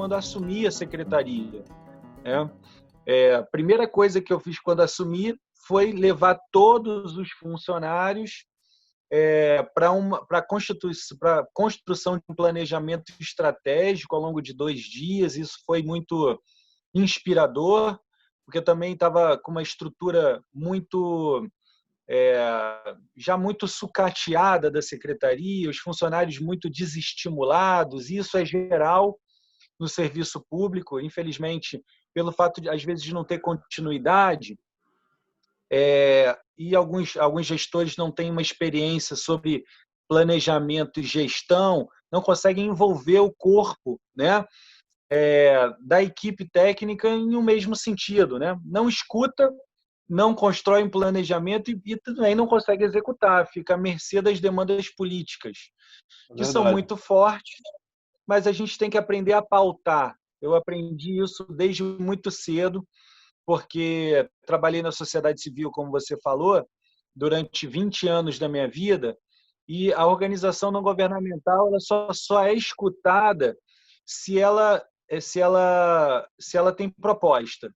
quando assumi a secretaria, né? A primeira coisa que eu fiz quando assumi foi levar todos os funcionários para a construção de um planejamento estratégico ao longo de 2 dias. Isso foi muito inspirador, porque também estava com uma estrutura já muito sucateada da secretaria, os funcionários muito desestimulados. Isso é geral no serviço público, infelizmente, pelo fato de, às vezes, de não ter continuidade, e alguns gestores não têm uma experiência sobre planejamento e gestão, não conseguem envolver o corpo, né, da equipe técnica em um mesmo sentido, né? Não escuta, não constrói um planejamento e também não consegue executar, fica à mercê das demandas políticas, É que são verdade. muito fortes, mas a gente tem que aprender a pautar. Eu aprendi isso desde muito cedo, porque trabalhei na sociedade civil, como você falou, durante 20 anos da minha vida, e a organização não governamental ela só é escutada se ela tem proposta.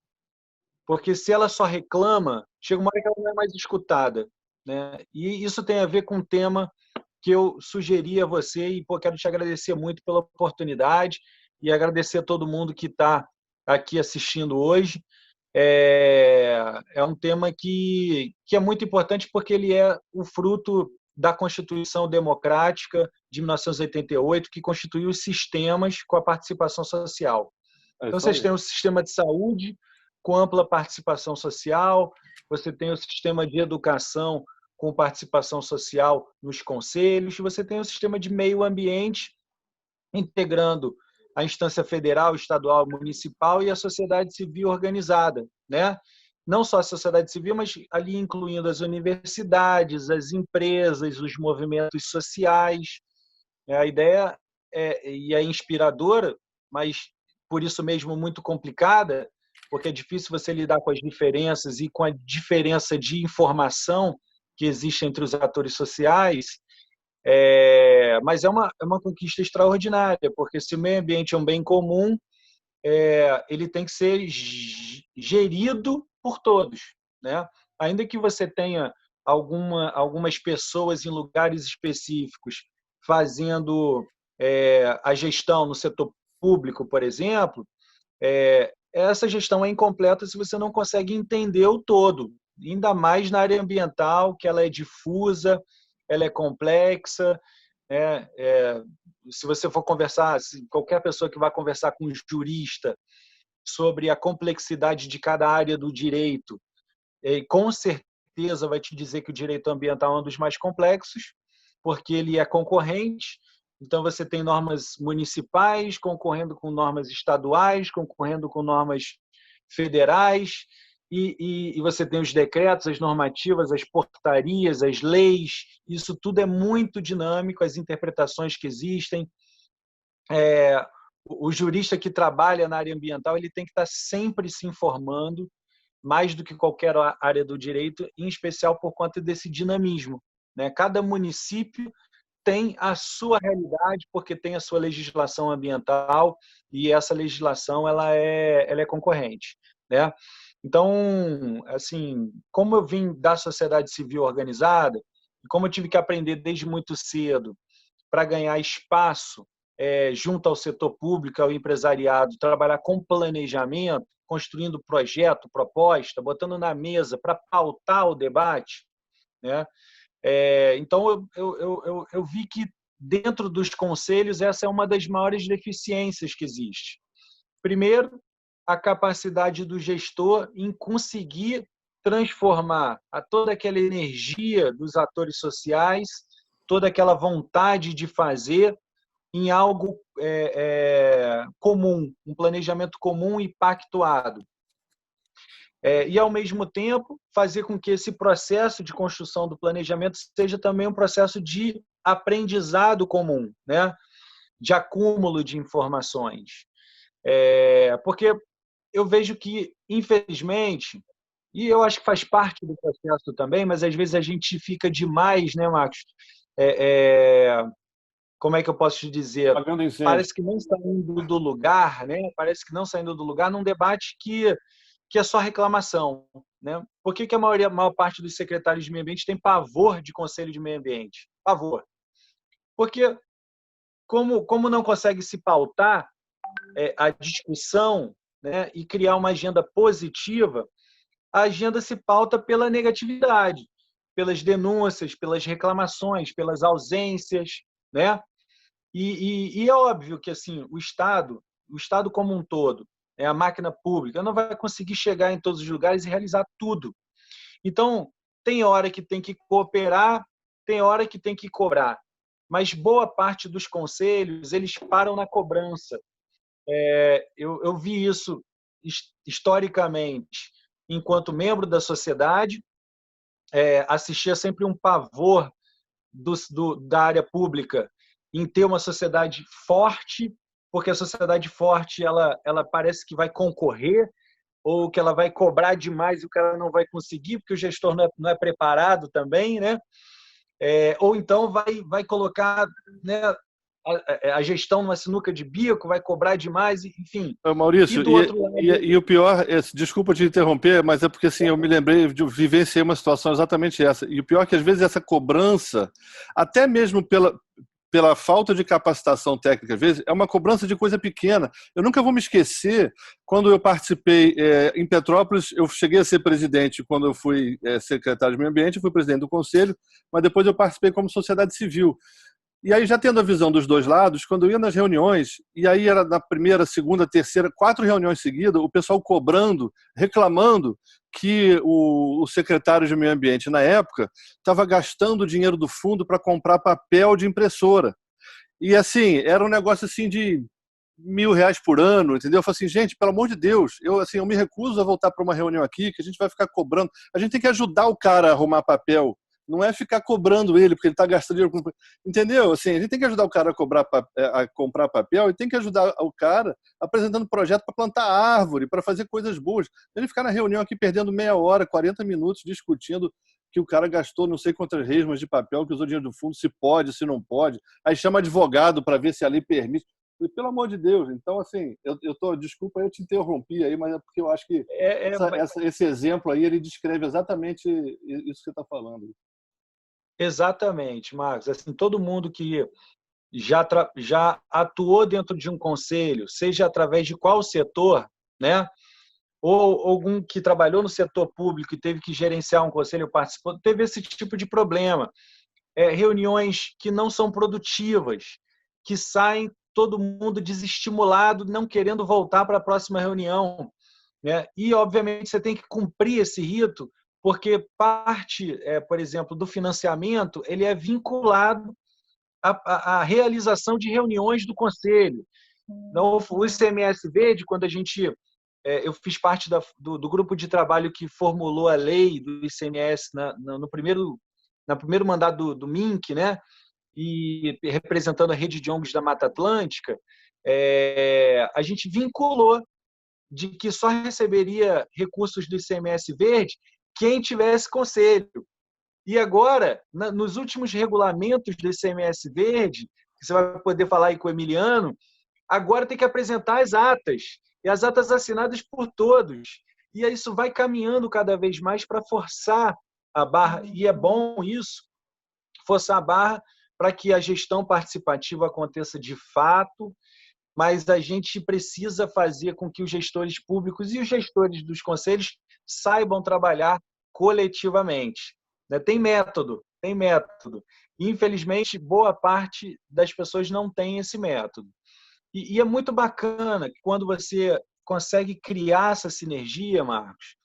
Porque se ela só reclama, chega uma hora que ela não é mais escutada, né? E isso tem a ver com um tema que eu sugeri a você e quero te agradecer muito pela oportunidade e agradecer a todo mundo que está aqui assistindo hoje. É um tema que é muito importante porque ele é o fruto da Constituição Democrática de 1988, que constituiu os sistemas com a participação social. É Então, isso vocês aí. têm um sistema de saúde com ampla participação social, você tem o sistema de educação com participação social nos conselhos, você tem o sistema de meio ambiente integrando a instância federal, estadual, municipal e a sociedade civil organizada, né? Não só a sociedade civil, mas ali incluindo as universidades, as empresas, os movimentos sociais. A ideia é inspiradora, mas por isso mesmo muito complicada, porque é difícil você lidar com as diferenças e com a diferença de informação que existe entre os atores sociais. Mas é uma conquista extraordinária, porque se o meio ambiente é um bem comum, ele tem que ser gerido por todos, né? Ainda que você tenha algumas pessoas em lugares específicos fazendo a gestão no setor público, por exemplo, essa gestão é incompleta se você não consegue entender o todo, ainda mais na área ambiental, que ela é difusa, ela é complexa, né? Se você for conversar, qualquer pessoa que vá conversar com um jurista sobre a complexidade de cada área do direito, com certeza vai te dizer que o direito ambiental é um dos mais complexos, porque ele é concorrente. Então, você tem normas municipais concorrendo com normas estaduais, concorrendo com normas federais, e você tem os decretos, as normativas, as portarias, as leis. Isso tudo é muito dinâmico, as interpretações que existem. O jurista que trabalha na área ambiental ele tem que estar sempre se informando, mais do que qualquer área do direito, em especial por conta desse dinamismo, né? Cada município tem a sua realidade, porque tem a sua legislação ambiental e essa legislação ela é concorrente, né? Então, assim, como eu vim da sociedade civil organizada, e como eu tive que aprender desde muito cedo para ganhar espaço junto ao setor público, ao empresariado, trabalhar com planejamento, construindo projeto, proposta, botando na mesa para pautar o debate, né? Então, eu vi que dentro dos conselhos essa é uma das maiores deficiências que existe. Primeiro, a capacidade do gestor em conseguir transformar toda aquela energia dos atores sociais, toda aquela vontade de fazer em algo comum, um planejamento comum e pactuado. E, ao mesmo tempo, fazer com que esse processo de construção do planejamento seja também um processo de aprendizado comum, né? De acúmulo de informações. Porque eu vejo que, infelizmente, e eu acho que faz parte do processo também, mas às vezes a gente fica demais, né, Marcos? como é que eu posso te dizer? Apagando incêndio. Parece que não saindo do lugar, né? Parece que não saindo do lugar num debate que é só reclamação, né? Por que a maior parte dos secretários de meio ambiente tem pavor de conselho de meio ambiente? Pavor. Porque como não consegue se pautar a discussão, né, e criar uma agenda positiva, a agenda se pauta pela negatividade, pelas denúncias, pelas reclamações, pelas ausências, né? E é óbvio que assim o Estado como um todo, a máquina pública, não vai conseguir chegar em todos os lugares e realizar tudo. Então, tem hora que tem que cooperar, tem hora que tem que cobrar. Mas boa parte dos conselhos, eles param na cobrança. Eu vi isso historicamente, enquanto membro da sociedade, assistia sempre um pavor da área pública em ter uma sociedade forte, porque a sociedade forte ela parece que vai concorrer ou que ela vai cobrar demais e o cara não vai conseguir, porque o gestor não é preparado também, né? Ou então vai colocar, né, a gestão numa sinuca de bico, vai cobrar demais, enfim. E Maurício, do outro lado... e o pior, desculpa te interromper, mas é porque assim, eu me lembrei de vivenciar uma situação exatamente essa. E o pior é que às vezes essa cobrança, até mesmo pela falta de capacitação técnica, às vezes, é uma cobrança de coisa pequena. Eu nunca vou me esquecer, quando eu participei em Petrópolis, eu cheguei a ser presidente quando eu fui secretário de Meio Ambiente, fui presidente do conselho, mas depois eu participei como sociedade civil. E aí, já tendo a visão dos dois lados, quando eu ia nas reuniões, e aí era na primeira, segunda, terceira, 4 reuniões seguidas, o pessoal cobrando, reclamando que o secretário de Meio Ambiente, na época, estava gastando o dinheiro do fundo para comprar papel de impressora. E assim, era um negócio assim de R$ 1.000 por ano, entendeu? Eu falei assim, gente, pelo amor de Deus, eu me recuso a voltar para uma reunião aqui, que a gente vai ficar cobrando. A gente tem que ajudar o cara a arrumar papel, não é ficar cobrando ele, porque ele está gastando dinheiro. Entendeu? Assim, a gente tem que ajudar o cara a comprar papel e tem que ajudar o cara apresentando projeto para plantar árvore, para fazer coisas boas. Ele ficar na reunião aqui perdendo meia hora, 40 minutos discutindo que o cara gastou não sei quantas resmas de papel, que usou dinheiro do fundo, se pode, se não pode. Aí chama advogado para ver se a lei permite. E, pelo amor de Deus, então assim, desculpa, eu te interrompi aí, mas é porque eu acho que esse exemplo aí, ele descreve exatamente isso que você está falando. Exatamente, Marcos. Assim, todo mundo que já atuou dentro de um conselho, seja através de qual setor, né? Ou algum que trabalhou no setor público e teve que gerenciar um conselho, participou, teve esse tipo de problema. Reuniões que não são produtivas, que saem todo mundo desestimulado, não querendo voltar para a próxima reunião, né? E, obviamente, você tem que cumprir esse rito, porque parte, por exemplo, do financiamento, ele é vinculado à realização de reuniões do conselho. Então, o ICMS Verde, quando eu fiz parte do grupo de trabalho que formulou a lei do ICMS no primeiro mandato do MINC, né? E representando a rede de ONGs da Mata Atlântica, a gente vinculou de que só receberia recursos do ICMS Verde quem tivesse conselho. E agora, nos últimos regulamentos do ICMS Verde, que você vai poder falar aí com o Emiliano, agora tem que apresentar as atas, e as atas assinadas por todos. E isso vai caminhando cada vez mais para forçar a barra, e é bom isso, forçar a barra para que a gestão participativa aconteça de fato, mas a gente precisa fazer com que os gestores públicos e os gestores dos conselhos saibam trabalhar coletivamente. Tem método, tem método. Infelizmente, boa parte das pessoas não tem esse método. E é muito bacana que quando você consegue criar essa sinergia, Marcos,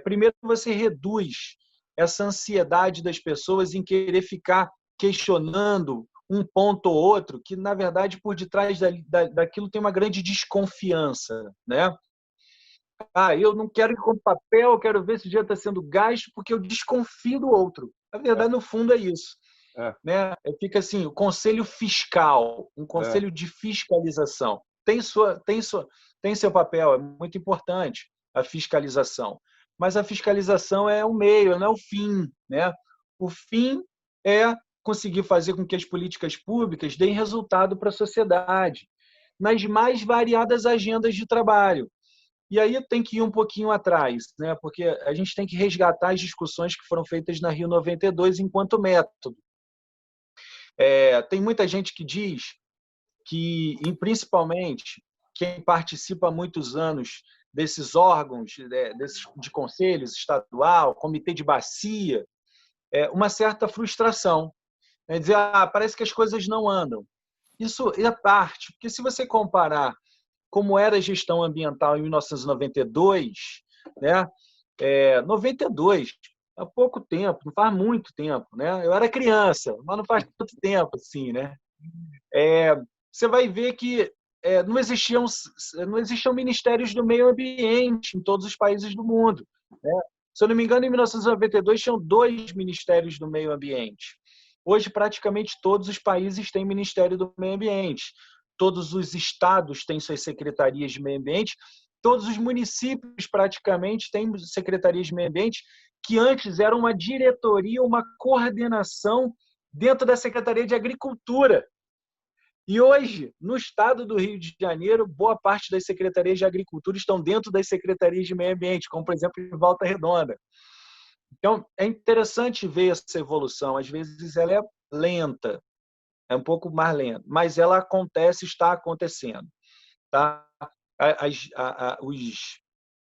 primeiro você reduz essa ansiedade das pessoas em querer ficar questionando um ponto ou outro, que, na verdade, por detrás daquilo tem uma grande desconfiança, né? Eu não quero ir com papel, eu quero ver se o dinheiro está sendo gasto, porque eu desconfio do outro. Na verdade, no fundo, é isso. Né? Fica assim, o conselho fiscal, um conselho de fiscalização. Tem seu papel, é muito importante a fiscalização. Mas a fiscalização é o meio, não é o fim. Né? O fim é conseguir fazer com que as políticas públicas deem resultado para a sociedade, nas mais variadas agendas de trabalho. E aí tem que ir um pouquinho atrás, né? Porque a gente tem que resgatar as discussões que foram feitas na Rio 92 enquanto método. Tem muita gente que diz que, principalmente, quem participa há muitos anos desses órgãos, de conselhos estadual, comitê de bacia, uma certa frustração. É dizer, parece que as coisas não andam. Isso é parte, porque se você comparar como era a gestão ambiental em 1992, né? 92, há pouco tempo, não faz muito tempo, né? Eu era criança, mas não faz tanto tempo assim, né? Você vai ver que não existiam ministérios do meio ambiente em todos os países do mundo, né? Se eu não me engano, em 1992 tinham 2 ministérios do meio ambiente. Hoje, praticamente todos os países têm Ministério do Meio Ambiente. Todos os estados têm suas secretarias de meio ambiente. Todos os municípios, praticamente, têm secretarias de meio ambiente, que antes eram uma diretoria, uma coordenação dentro da Secretaria de Agricultura. E hoje, no estado do Rio de Janeiro, boa parte das secretarias de agricultura estão dentro das secretarias de meio ambiente, como, por exemplo, em Volta Redonda. Então, é interessante ver essa evolução. Às vezes ela é lenta, é um pouco mais lenta, mas ela acontece, está acontecendo. Tá?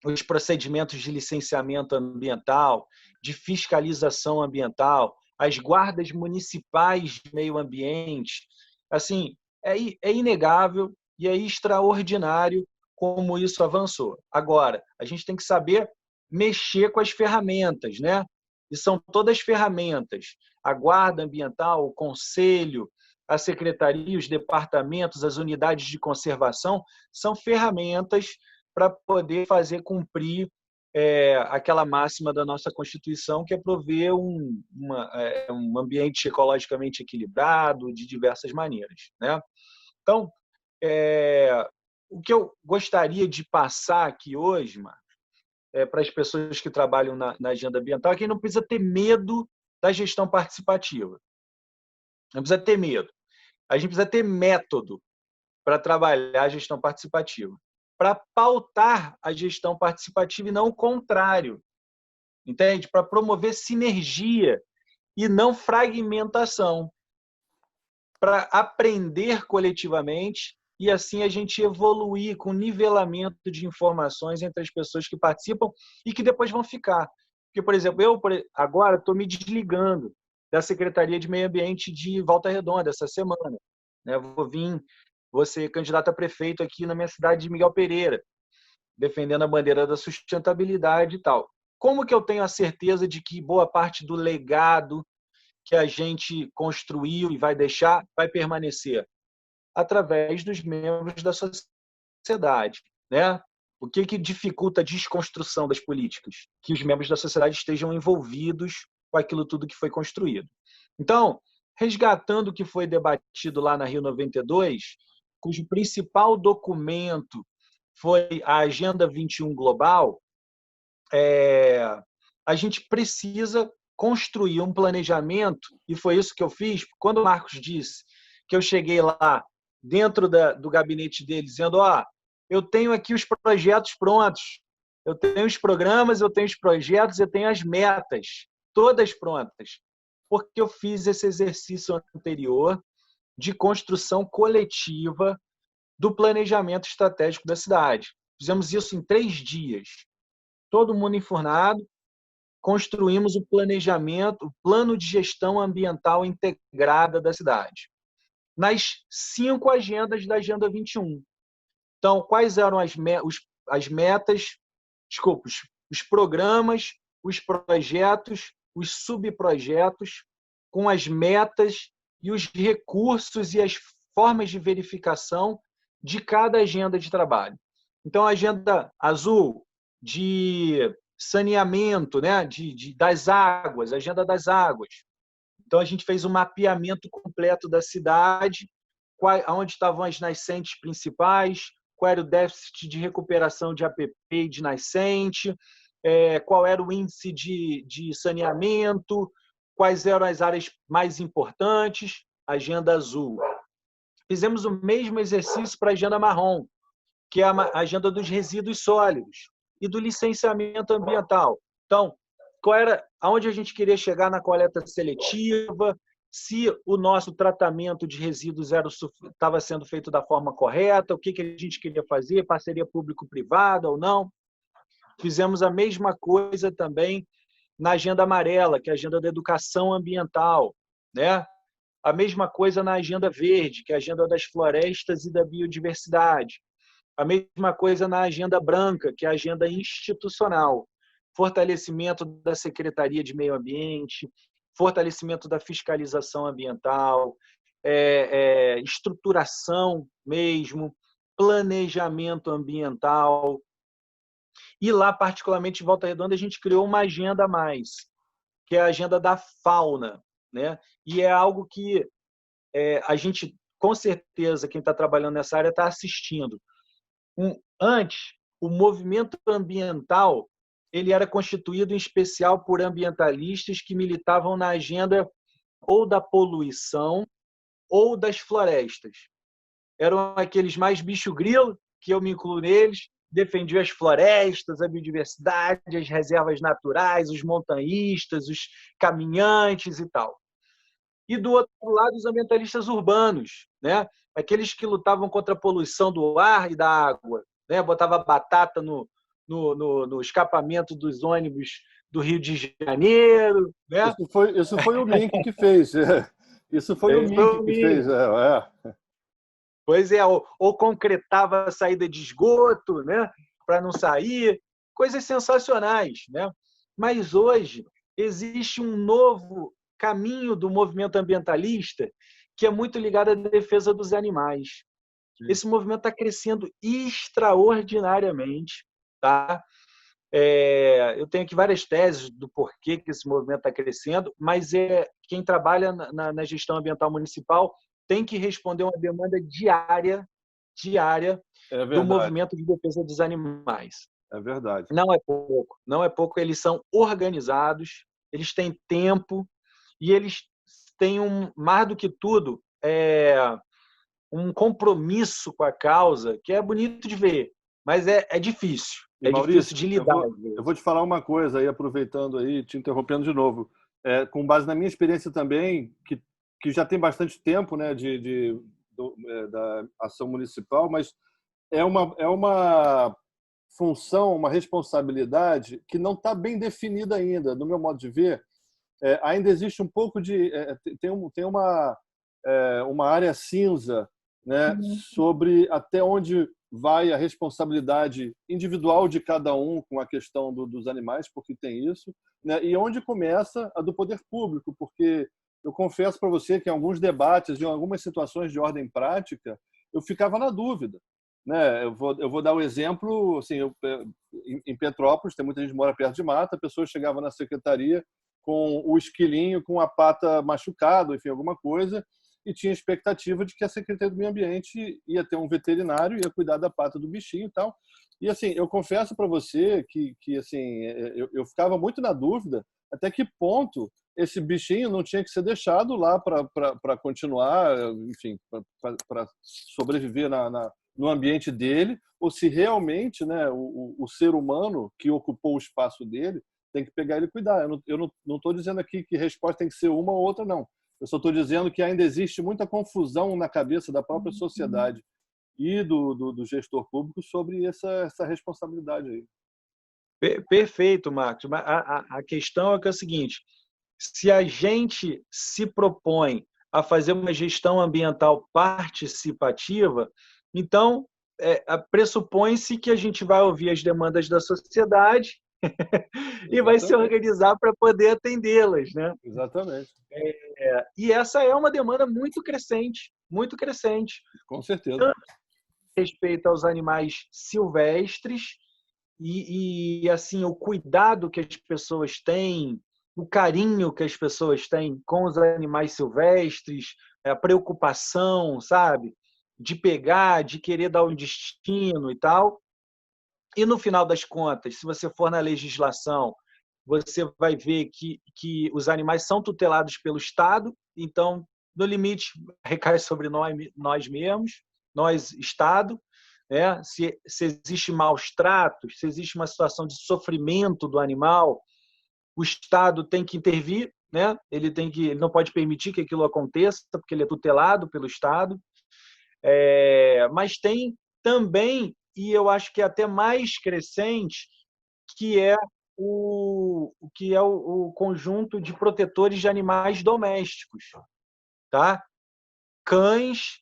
Os procedimentos de licenciamento ambiental, de fiscalização ambiental, as guardas municipais de meio ambiente, assim, é inegável e é extraordinário como isso avançou. Agora, a gente tem que saber mexer com as ferramentas, né? E são todas ferramentas. A guarda ambiental, o conselho, a secretaria, os departamentos, as unidades de conservação, são ferramentas para poder fazer cumprir aquela máxima da nossa Constituição, que é prover um ambiente ecologicamente equilibrado de diversas maneiras, né? Então, o que eu gostaria de passar aqui hoje, Marcos, para as pessoas que trabalham na agenda ambiental, é que não precisa ter medo da gestão participativa. Não precisa ter medo. A gente precisa ter método para trabalhar a gestão participativa, para pautar a gestão participativa e não o contrário, entende? Para promover sinergia e não fragmentação, para aprender coletivamente e assim a gente evoluir com nivelamento de informações entre as pessoas que participam e que depois vão ficar. Porque, por exemplo, eu agora estou me desligando da Secretaria de Meio Ambiente de Volta Redonda essa semana. Vou ser candidato a prefeito aqui na minha cidade de Miguel Pereira, defendendo a bandeira da sustentabilidade e tal. Como que eu tenho a certeza de que boa parte do legado que a gente construiu e vai deixar vai permanecer? Através dos membros da sociedade, né? O que dificulta a desconstrução das políticas? Que os membros da sociedade estejam envolvidos com aquilo tudo que foi construído. Então, resgatando o que foi debatido lá na Rio 92, cujo principal documento foi a Agenda 21 Global, a gente precisa construir um planejamento, e foi isso que eu fiz. Quando o Marcos disse que eu cheguei lá dentro do gabinete dele, dizendo, eu tenho aqui os projetos prontos, eu tenho os programas, eu tenho os projetos, eu tenho as metas, todas prontas, porque eu fiz esse exercício anterior de construção coletiva do planejamento estratégico da cidade. Fizemos isso em 3 dias. Todo mundo enfurnado, construímos o planejamento, o plano de gestão ambiental integrada da cidade, nas 5 agendas da Agenda 21. Então, quais eram as metas, os programas, os projetos, os subprojetos, com as metas e os recursos e as formas de verificação de cada agenda de trabalho. Então, a agenda azul de saneamento, né, das águas, a agenda das águas. Então, a gente fez um mapeamento completo da cidade, onde estavam as nascentes principais, qual era o déficit de recuperação de APP e de nascente, qual era o índice de saneamento, quais eram as áreas mais importantes, agenda azul. Fizemos o mesmo exercício para a agenda marrom, que é a agenda dos resíduos sólidos e do licenciamento ambiental. Então, aonde a gente queria chegar na coleta seletiva, se o nosso tratamento de resíduos estava sendo feito da forma correta, o que a gente queria fazer, parceria público-privada ou não. Fizemos a mesma coisa também na agenda amarela, que é a agenda da educação ambiental, né? A mesma coisa na agenda verde, que é a agenda das florestas e da biodiversidade. A mesma coisa na agenda branca, que é a agenda institucional. Fortalecimento da Secretaria de Meio Ambiente, fortalecimento da fiscalização ambiental, estruturação mesmo, planejamento ambiental. E lá, particularmente em Volta Redonda, a gente criou uma agenda a mais, que é a agenda da fauna, né? E é algo que a gente, com certeza, quem está trabalhando nessa área está assistindo. Antes, o movimento ambiental ele era constituído em especial por ambientalistas que militavam na agenda ou da poluição ou das florestas. Eram aqueles mais bicho-grilo, que eu me incluo neles, defendiam as florestas, a biodiversidade, as reservas naturais, os montanhistas, os caminhantes e tal. E, do outro lado, os ambientalistas urbanos, né? Aqueles que lutavam contra a poluição do ar e da água, né? Botava batata no escapamento dos ônibus do Rio de Janeiro. Né? Isso foi o Mink que fez. Isso foi o Mink que fez. Pois é, ou concretava a saída de esgoto, né? Para não sair. Coisas sensacionais. Né? Mas hoje existe um novo caminho do movimento ambientalista que é muito ligado à defesa dos animais. Esse movimento está crescendo extraordinariamente. Tá? Eu tenho aqui várias teses do porquê que esse movimento está crescendo, mas quem trabalha na gestão ambiental municipal tem que responder uma demanda diária do movimento de defesa dos animais. É verdade. Não é pouco. Eles são organizados, eles têm tempo e eles têm, mais do que tudo, um compromisso com a causa que é bonito de ver, mas é difícil. Maurício, difícil de lidar. Eu vou te falar uma coisa aí, aproveitando aí, te interrompendo de novo. Com base na minha experiência também, que já tem bastante tempo, né, da ação municipal, mas é uma função, uma responsabilidade que não está bem definida ainda, no meu modo de ver. Ainda existe um pouco de... tem uma área cinza, né, sobre até onde vai a responsabilidade individual de cada um com a questão dos animais, porque tem isso, né, e onde começa a do poder público, porque eu confesso para você que em alguns debates, em algumas situações de ordem prática, eu ficava na dúvida. Né? Eu vou dar um exemplo, assim, em Petrópolis, tem muita gente que mora perto de mata, a pessoa chegava na secretaria com o esquilinho, com a pata machucada, enfim, alguma coisa, e tinha expectativa de que a Secretaria do Meio Ambiente ia ter um veterinário, ia cuidar da pata do bichinho e tal. E, assim, eu confesso para você que assim, eu ficava muito na dúvida até que ponto esse bichinho não tinha que ser deixado lá para continuar, enfim, para sobreviver no ambiente dele, ou se realmente, né, o ser humano que ocupou o espaço dele tem que pegar ele e cuidar. Eu não estou dizendo aqui que a resposta tem que ser uma ou outra, não. Eu só estou dizendo que ainda existe muita confusão na cabeça da própria sociedade e do gestor público sobre essa responsabilidade aí. Perfeito, Marcos. A questão é que é o seguinte: se a gente se propõe a fazer uma gestão ambiental participativa, então pressupõe-se que a gente vai ouvir as demandas da sociedade e vai se organizar para poder atendê-las, né? Exatamente. E essa é uma demanda muito crescente, muito crescente. Com certeza. Tanto respeito aos animais silvestres e assim o cuidado que as pessoas têm, o carinho que as pessoas têm com os animais silvestres, a preocupação, sabe, de pegar, de querer dar um destino e tal. E no final das contas, se você for na legislação você vai ver que os animais são tutelados pelo Estado, então, no limite, recai sobre nós mesmos, nós, Estado, né? Se existe maus tratos, se existe uma situação de sofrimento do animal, o Estado tem que intervir, né? Ele não pode permitir que aquilo aconteça, porque ele é tutelado pelo Estado. Mas tem também, e eu acho que é até mais crescente, que é o conjunto de protetores de animais domésticos, tá? Cães,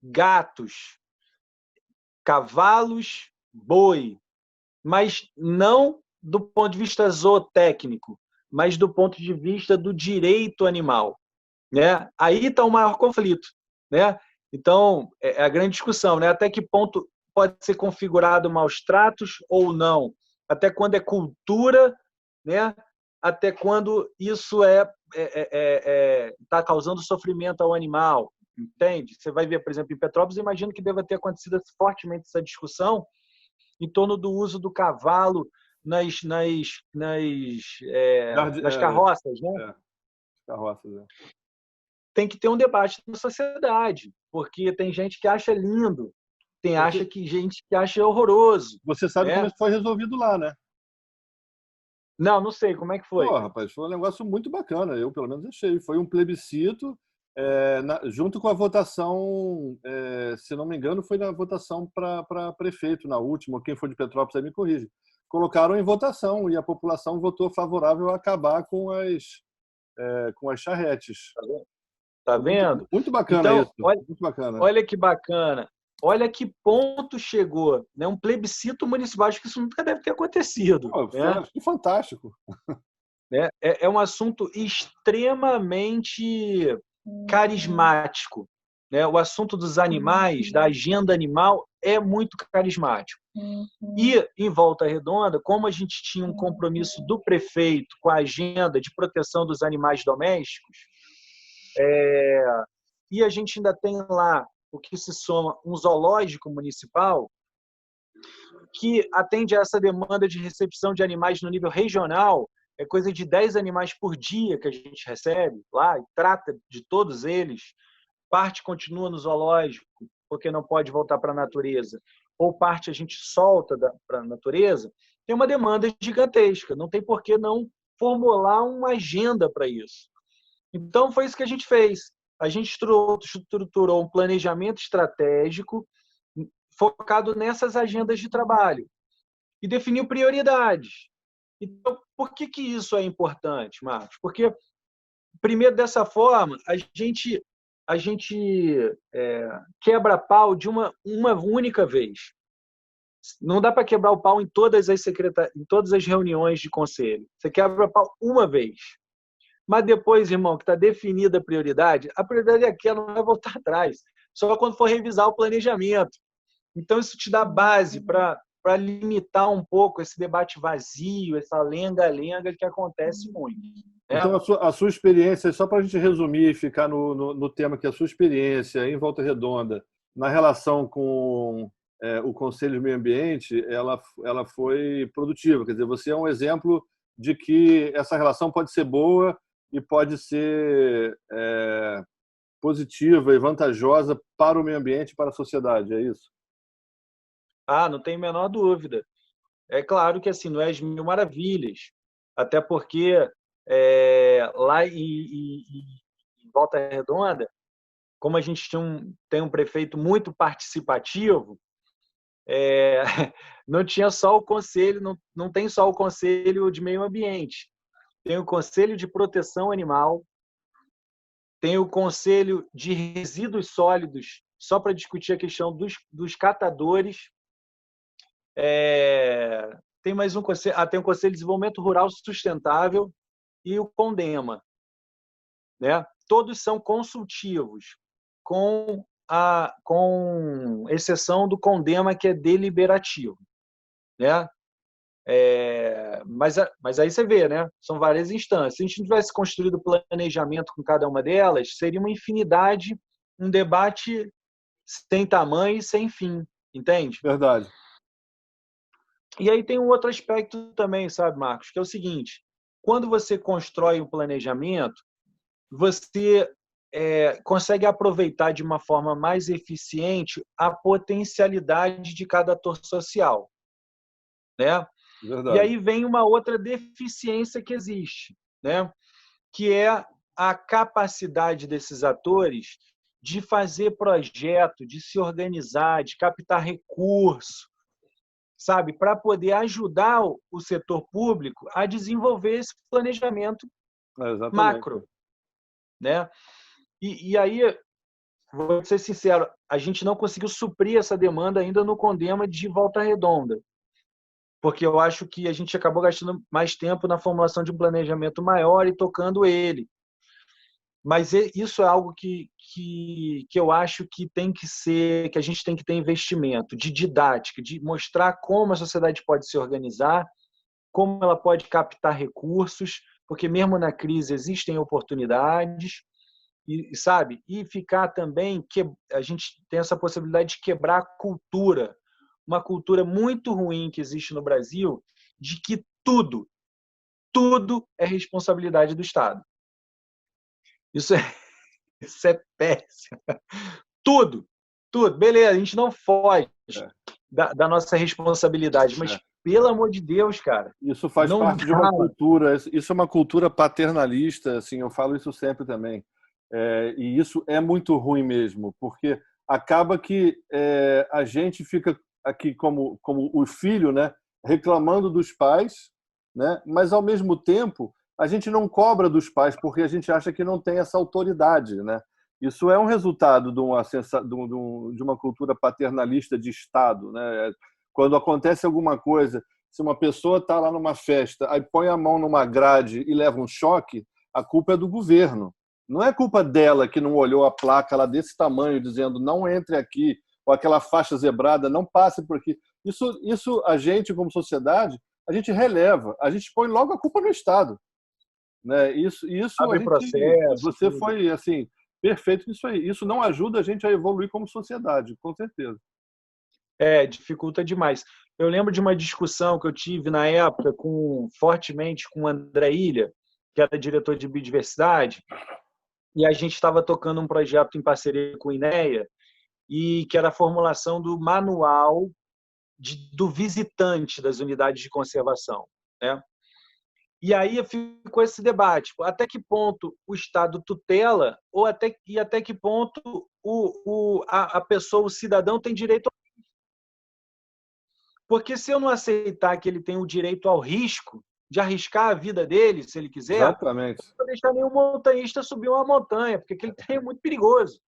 gatos, cavalos, boi, mas não do ponto de vista zootécnico, mas do ponto de vista do direito animal, né? Aí está o maior conflito, né? Então, é a grande discussão, né? Até que ponto pode ser configurado maus tratos ou não? Até quando é cultura, né? Até quando isso está causando sofrimento ao animal, entende? Você vai ver, por exemplo, em Petrópolis, imagino que deva ter acontecido fortemente essa discussão em torno do uso do cavalo nas carroças, né? Carroças, Tem que ter um debate na sociedade, porque tem gente que acha lindo, gente que acha horroroso. Você sabe como isso foi resolvido lá, né? Não sei. Como é que foi? Pô, rapaz, foi um negócio muito bacana. Eu, pelo menos, achei. Foi um plebiscito, junto com a votação, se não me engano, foi na votação para prefeito, na última. Quem for de Petrópolis aí me corrige. Colocaram em votação e a população votou favorável a acabar com as charretes. Tá vendo? Muito bacana então, isso. Muito bacana. Olha que bacana. Olha que ponto chegou, né? Um plebiscito municipal. Acho que isso nunca deve ter acontecido. Pô, né? Foi fantástico. É um assunto extremamente carismático. Né? O assunto dos animais, da agenda animal, é muito carismático. E, em Volta Redonda, como a gente tinha um compromisso do prefeito com a agenda de proteção dos animais domésticos, e a gente ainda tem lá o que se soma um zoológico municipal, que atende a essa demanda de recepção de animais no nível regional, é coisa de 10 animais por dia que a gente recebe lá e trata de todos eles. Parte continua no zoológico, porque não pode voltar para a natureza, ou parte a gente solta para a natureza. Tem uma demanda gigantesca, não tem por que não formular uma agenda para isso. Então, foi isso que a gente fez. A gente estruturou um planejamento estratégico focado nessas agendas de trabalho e definiu prioridades. Então, por que isso é importante, Marcos? Porque, primeiro, dessa forma, a gente quebra pau de uma única vez. Não dá para quebrar o pau em todas as reuniões de conselho. Você quebra pau uma vez. Mas depois, irmão, que está definida a prioridade é aquela, não vai voltar atrás. Só quando for revisar o planejamento. Então, isso te dá base para limitar um pouco esse debate vazio, essa lenga-lenga que acontece muito. Né? Então, a sua experiência, só para a gente resumir e ficar no tema, que a sua experiência em Volta Redonda, na relação com o Conselho de Meio Ambiente, ela foi produtiva. Quer dizer, você é um exemplo de que essa relação pode ser boa e pode ser positiva e vantajosa para o meio ambiente e para a sociedade, é isso? Não tem a menor dúvida. É claro que assim, não é as mil maravilhas, até porque lá em Volta Redonda, como a gente tem um prefeito muito participativo, não tinha só o conselho, não tem só o Conselho de Meio Ambiente, tem o Conselho de Proteção Animal, tem o Conselho de Resíduos Sólidos, só para discutir a questão dos catadores. Tem mais um conselho, tem o Conselho de Desenvolvimento Rural Sustentável e o CONDEMA. Né? Todos são consultivos, com exceção do CONDEMA, que é deliberativo. Né? Mas aí você vê, né? São várias instâncias. Se a gente não tivesse construído planejamento com cada uma delas, seria uma infinidade, um debate sem tamanho e sem fim, entende? Verdade. E aí tem um outro aspecto também, sabe, Marcos, que é o seguinte: quando você constrói um planejamento, você consegue aproveitar de uma forma mais eficiente a potencialidade de cada ator social, né? E Verdade. aí vem uma outra deficiência que existe, né? Que é a capacidade desses atores de fazer projeto, de se organizar, de captar recurso, sabe, para poder ajudar o setor público a desenvolver esse planejamento Exatamente. macro, né? E aí, vou ser sincero, a gente não conseguiu suprir essa demanda ainda no Condema de Volta Redonda, porque eu acho que a gente acabou gastando mais tempo na formulação de um planejamento maior e tocando ele. Mas isso é algo que eu acho que tem que ser, que a gente tem que ter investimento de didática, de mostrar como a sociedade pode se organizar, como ela pode captar recursos, porque mesmo na crise existem oportunidades, e sabe? E ficar também que a gente tem essa possibilidade de quebrar a cultura, uma cultura muito ruim que existe no Brasil, de que tudo é responsabilidade do Estado. Isso é, isso é péssimo. Tudo, tudo. Beleza, a gente não foge da nossa responsabilidade, mas, pelo amor de Deus, cara, Isso faz não parte de uma dá. cultura, isso é uma cultura paternalista, assim, eu falo isso sempre também. E isso é muito ruim mesmo, porque acaba que a gente fica aqui como o filho, né, reclamando dos pais, né, mas ao mesmo tempo a gente não cobra dos pais porque a gente acha que não tem essa autoridade, né? Isso é um resultado de uma cultura paternalista de Estado, né? Quando acontece alguma coisa, se uma pessoa está lá numa festa, aí põe a mão numa grade e leva um choque, a culpa é do governo. Não é culpa dela que não olhou a placa lá desse tamanho dizendo não entre aqui, ou aquela faixa zebrada, não passe por aqui. Isso a gente, como sociedade, a gente releva, a gente põe logo a culpa no Estado, né? Isso a Abre gente, processo, você tudo. foi assim perfeito nisso aí. Isso não ajuda a gente a evoluir como sociedade, com certeza. Dificulta demais. Eu lembro de uma discussão que eu tive na época fortemente com o André Ilha, que era diretor de biodiversidade, e a gente estava tocando um projeto em parceria com o INEA, e que era a formulação do manual do visitante das unidades de conservação, né? E aí ficou esse debate, até que ponto o Estado tutela e até que ponto a pessoa, o cidadão, tem direito. Porque se eu não aceitar que ele tem o direito ao risco, de arriscar a vida dele, se ele quiser, eu Exatamente. não vou deixar nenhum montanhista subir uma montanha, porque aquele trem é muito perigoso.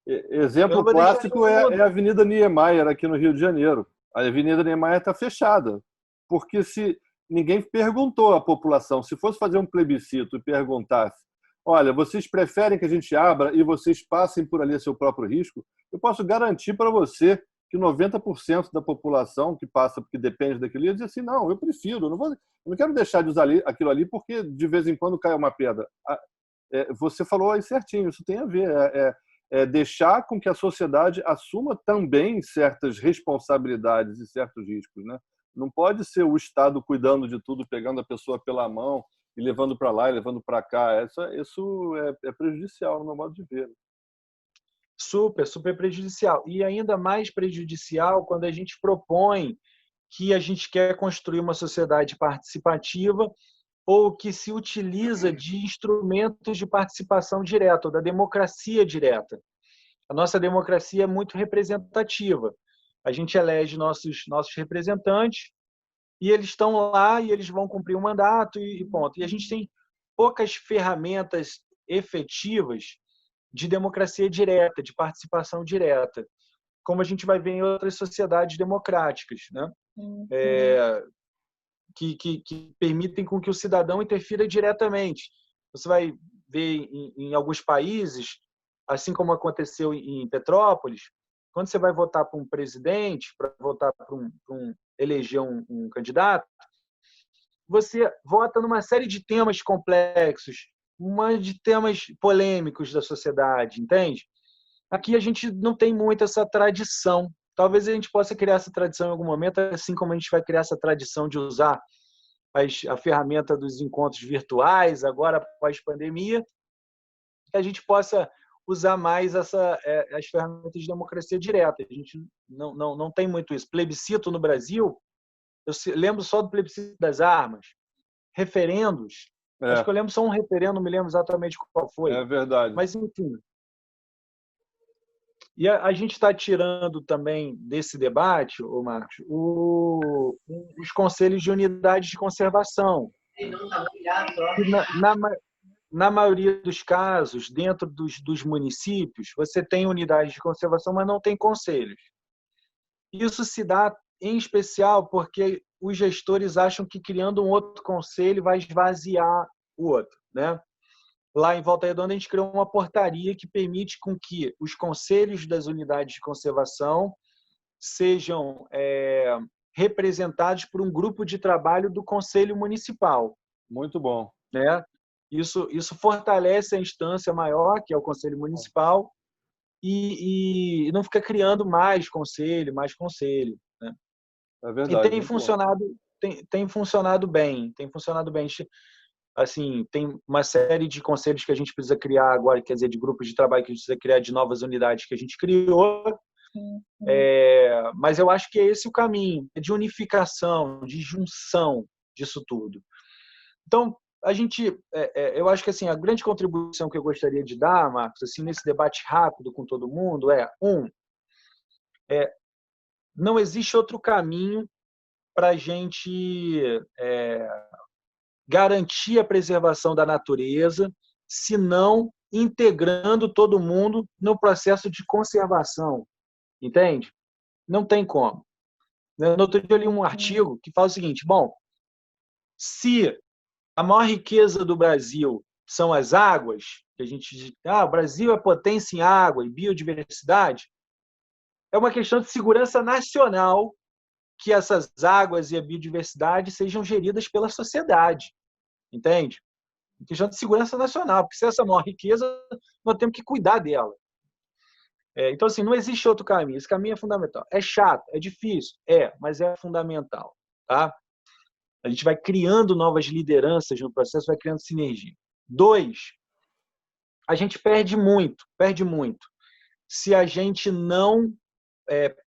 Eu não Exemplo vou deixar clássico nenhum... é a Avenida Niemeyer, aqui no Rio de Janeiro. A Avenida Niemeyer está fechada, porque se ninguém perguntou à população, se fosse fazer um plebiscito e perguntasse, olha, vocês preferem que a gente abra e vocês passem por ali a seu próprio risco? Eu posso garantir para você que 90% da população que passa, porque depende daquilo, ia dizer assim, não, eu prefiro, eu não quero deixar de usar aquilo ali porque de vez em quando cai uma pedra. Você falou aí certinho, isso tem a ver, deixar com que a sociedade assuma também certas responsabilidades e certos riscos, né? Não pode ser o Estado cuidando de tudo, pegando a pessoa pela mão e levando para lá e levando para cá. Isso é prejudicial, no meu modo de ver. Super, super prejudicial. E ainda mais prejudicial quando a gente propõe que a gente quer construir uma sociedade participativa ou que se utiliza de instrumentos de participação direta, ou da democracia direta. A nossa democracia é muito representativa. A gente elege nossos representantes e eles estão lá e eles vão cumprir um mandato e ponto. E a gente tem poucas ferramentas efetivas de democracia direta, de participação direta, como a gente vai ver em outras sociedades democráticas, né? Que permitem com que o cidadão interfira diretamente. Você vai ver em alguns países, assim como aconteceu em Petrópolis, quando você vai votar para um presidente, para votar eleger um candidato, você vota numa série de temas complexos, de temas polêmicos da sociedade, entende? Aqui a gente não tem muito essa tradição. Talvez a gente possa criar essa tradição em algum momento, assim como a gente vai criar essa tradição de usar a ferramenta dos encontros virtuais, agora pós-pandemia, que a gente possa usar mais as ferramentas de democracia direta. A gente não tem muito isso. Plebiscito no Brasil, eu lembro só do plebiscito das armas. Referendos, acho que eu lembro só um referendo, não me lembro exatamente qual foi. É verdade. Mas, enfim. E a gente está tirando também desse debate, Marcos, os conselhos de unidades de conservação. Na maioria dos casos, dentro dos municípios, você tem unidades de conservação, mas não tem conselhos. Isso se dá, em especial, porque os gestores acham que criando um outro conselho vai esvaziar o outro, né? Lá em Volta Redonda, a gente criou uma portaria que permite com que os conselhos das unidades de conservação sejam representados por um grupo de trabalho do Conselho Municipal. Muito bom. Né? Isso fortalece a instância maior, que é o Conselho Municipal, e não fica criando mais conselho. Né? É verdade. E tem funcionado bem. Assim, tem uma série de conselhos que a gente precisa criar agora, quer dizer, de grupos de trabalho que a gente precisa criar, de novas unidades que a gente criou. Mas eu acho que é esse o caminho, de unificação, de junção disso tudo. Então, eu acho que assim, a grande contribuição que eu gostaria de dar, Marcos, assim, nesse debate rápido com todo mundo não existe outro caminho para a gente garantir a preservação da natureza, senão integrando todo mundo no processo de conservação. Entende? Não tem como. No outro dia eu li um artigo que fala o seguinte: bom, se a maior riqueza do Brasil são as águas, que a gente diz, o Brasil é potência em água e biodiversidade, é uma questão de segurança nacional que essas águas e a biodiversidade sejam geridas pela sociedade. Entende? É questão de segurança nacional, porque se essa é a maior riqueza, nós temos que cuidar dela. Então, assim, não existe outro caminho. Esse caminho é fundamental. É chato, é difícil, mas é fundamental. Tá? A gente vai criando novas lideranças no processo, vai criando sinergia. 2, a gente perde muito, se a gente não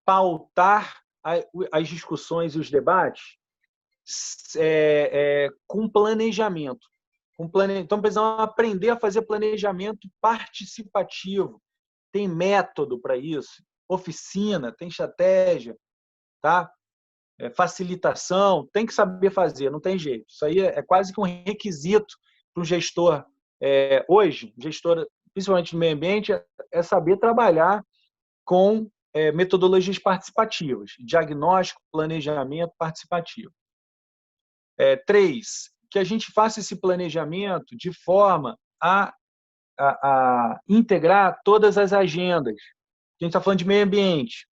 pautar as discussões e os debates com planejamento. Então, precisamos aprender a fazer planejamento participativo. Tem método para isso, oficina, tem estratégia, tá? Facilitação, tem que saber fazer, não tem jeito. Isso aí é quase que um requisito para um gestor. Hoje, gestor, principalmente no meio ambiente, é saber trabalhar com metodologias participativas, diagnóstico, planejamento participativo. 3, que a gente faça esse planejamento de forma a integrar todas as agendas. A gente está falando de meio ambiente.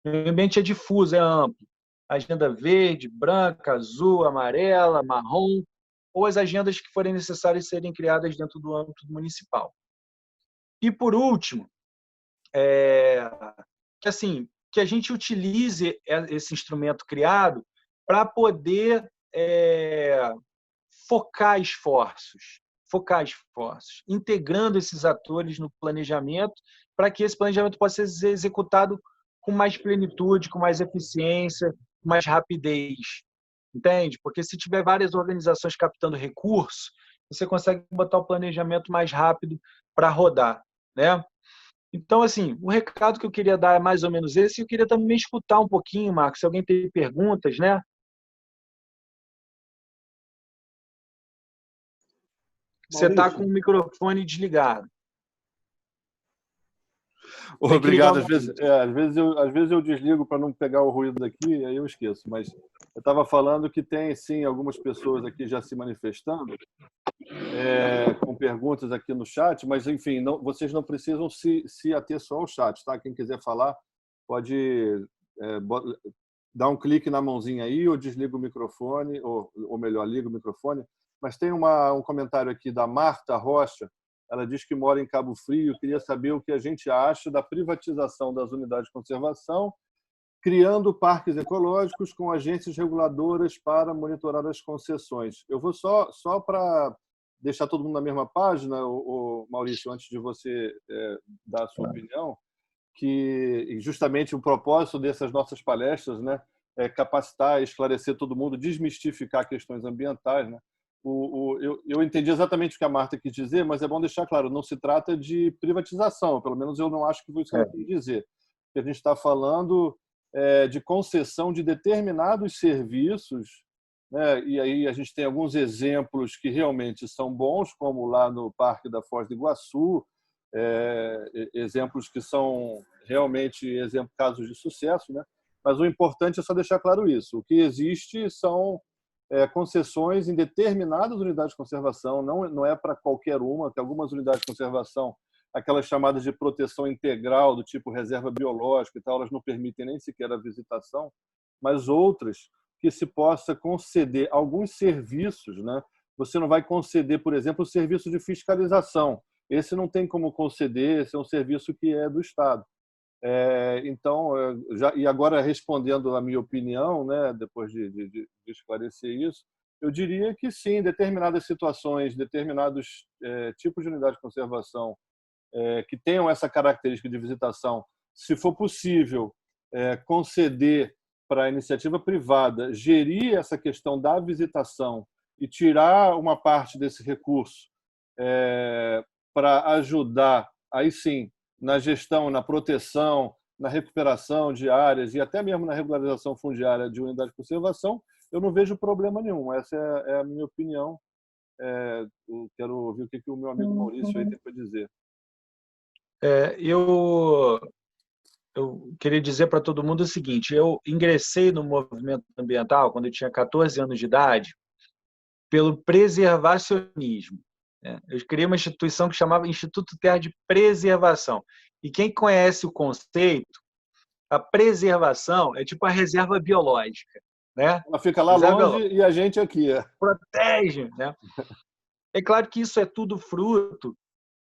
O meio ambiente é difuso, é amplo. Agenda verde, branca, azul, amarela, marrom, ou as agendas que forem necessárias serem criadas dentro do âmbito municipal. E, por último, que a gente utilize esse instrumento criado para poder focar esforços, integrando esses atores no planejamento, para que esse planejamento possa ser executado com mais plenitude, com mais eficiência, com mais rapidez. Entende? Porque se tiver várias organizações captando recursos, você consegue botar o planejamento mais rápido para rodar, né? Então, assim, o recado que eu queria dar é mais ou menos esse. Eu queria também escutar um pouquinho, Marcos, se alguém tem perguntas, né? Você está com o microfone desligado. Obrigado. Às vezes eu desligo para não pegar o ruído daqui, aí eu esqueço. Mas eu estava falando que tem, sim, algumas pessoas aqui já se manifestando, com perguntas aqui no chat, mas, enfim, vocês não precisam se ater só ao chat, tá? Quem quiser falar pode dar um clique na mãozinha aí ou desliga o microfone, ou melhor, liga o microfone. Mas tem um comentário aqui da Marta Rocha. Ela diz que mora em Cabo Frio. Queria saber o que a gente acha da privatização das unidades de conservação, criando parques ecológicos com agências reguladoras para monitorar as concessões. Eu vou só para deixar todo mundo na mesma página, Maurício, antes de você dar a sua opinião, que justamente o propósito dessas nossas palestras, né, é capacitar, esclarecer todo mundo, desmistificar questões ambientais, né? Eu entendi exatamente o que a Marta quis dizer, mas é bom deixar claro, não se trata de privatização, pelo menos eu não acho que foi isso que ela quis dizer. A gente está falando de concessão de determinados serviços, né? E aí a gente tem alguns exemplos que realmente são bons, como lá no Parque da Foz do Iguaçu, exemplos que são realmente casos de sucesso, né? Mas o importante é só deixar claro isso. O que existe são concessões em determinadas unidades de conservação, não é para qualquer uma, tem algumas unidades de conservação, aquelas chamadas de proteção integral, do tipo reserva biológica e tal, elas não permitem nem sequer a visitação, mas outras que se possa conceder alguns serviços, né? Você não vai conceder, por exemplo, o serviço de fiscalização. Esse não tem como conceder, esse é um serviço que é do Estado. Então, e agora respondendo a minha opinião, né, depois de esclarecer isso, eu diria que sim, determinadas situações, determinados tipos de unidade de conservação que tenham essa característica de visitação, se for possível conceder para a iniciativa privada gerir essa questão da visitação e tirar uma parte desse recurso para ajudar, aí sim, na gestão, na proteção, na recuperação de áreas e até mesmo na regularização fundiária de unidade de conservação, eu não vejo problema nenhum. Essa é a minha opinião. Eu quero ouvir o que o meu amigo Maurício aí tem para dizer. Eu queria dizer para todo mundo o seguinte: eu ingressei no movimento ambiental quando eu tinha 14 anos de idade pelo preservacionismo. Eu criei uma instituição que chamava Instituto Terra de Preservação. E quem conhece o conceito, a preservação é tipo a reserva biológica, né? Ela fica lá longe e a gente aqui. Protege, né? É claro que isso é tudo fruto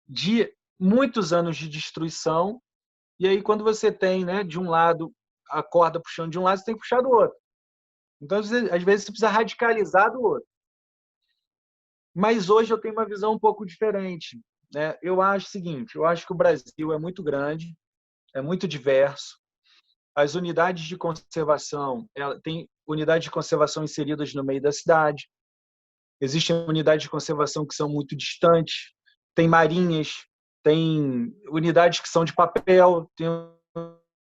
de muitos anos de destruição. E aí, quando você tem, né, de um lado, a corda puxando de um lado, você tem que puxar do outro. Então, às vezes, você precisa radicalizar do outro. Mas hoje eu tenho uma visão um pouco diferente, né? Eu acho o seguinte: eu acho que o Brasil é muito grande, é muito diverso. As unidades de conservação, tem unidades de conservação inseridas no meio da cidade. Existem unidades de conservação que são muito distantes. Tem marinhas, tem unidades que são de papel, tem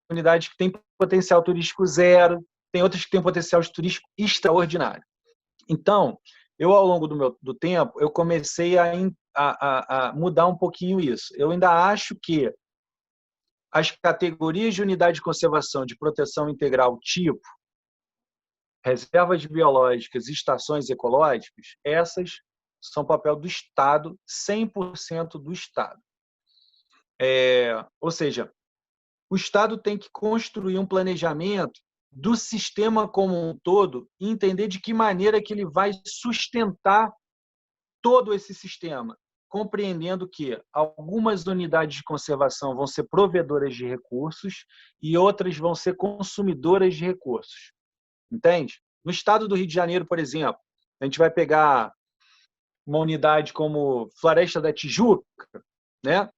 unidades que têm potencial turístico zero, tem outras que têm potencial turístico extraordinário. Então, eu, ao longo do tempo, eu comecei a mudar um pouquinho isso. Eu ainda acho que as categorias de unidade de conservação de proteção integral tipo reservas biológicas e estações ecológicas, essas são papel do Estado, 100% do Estado. Ou seja, o Estado tem que construir um planejamento do sistema como um todo e entender de que maneira que ele vai sustentar todo esse sistema, compreendendo que algumas unidades de conservação vão ser provedoras de recursos e outras vão ser consumidoras de recursos. Entende? No estado do Rio de Janeiro, por exemplo, a gente vai pegar uma unidade como Floresta da Tijuca, né?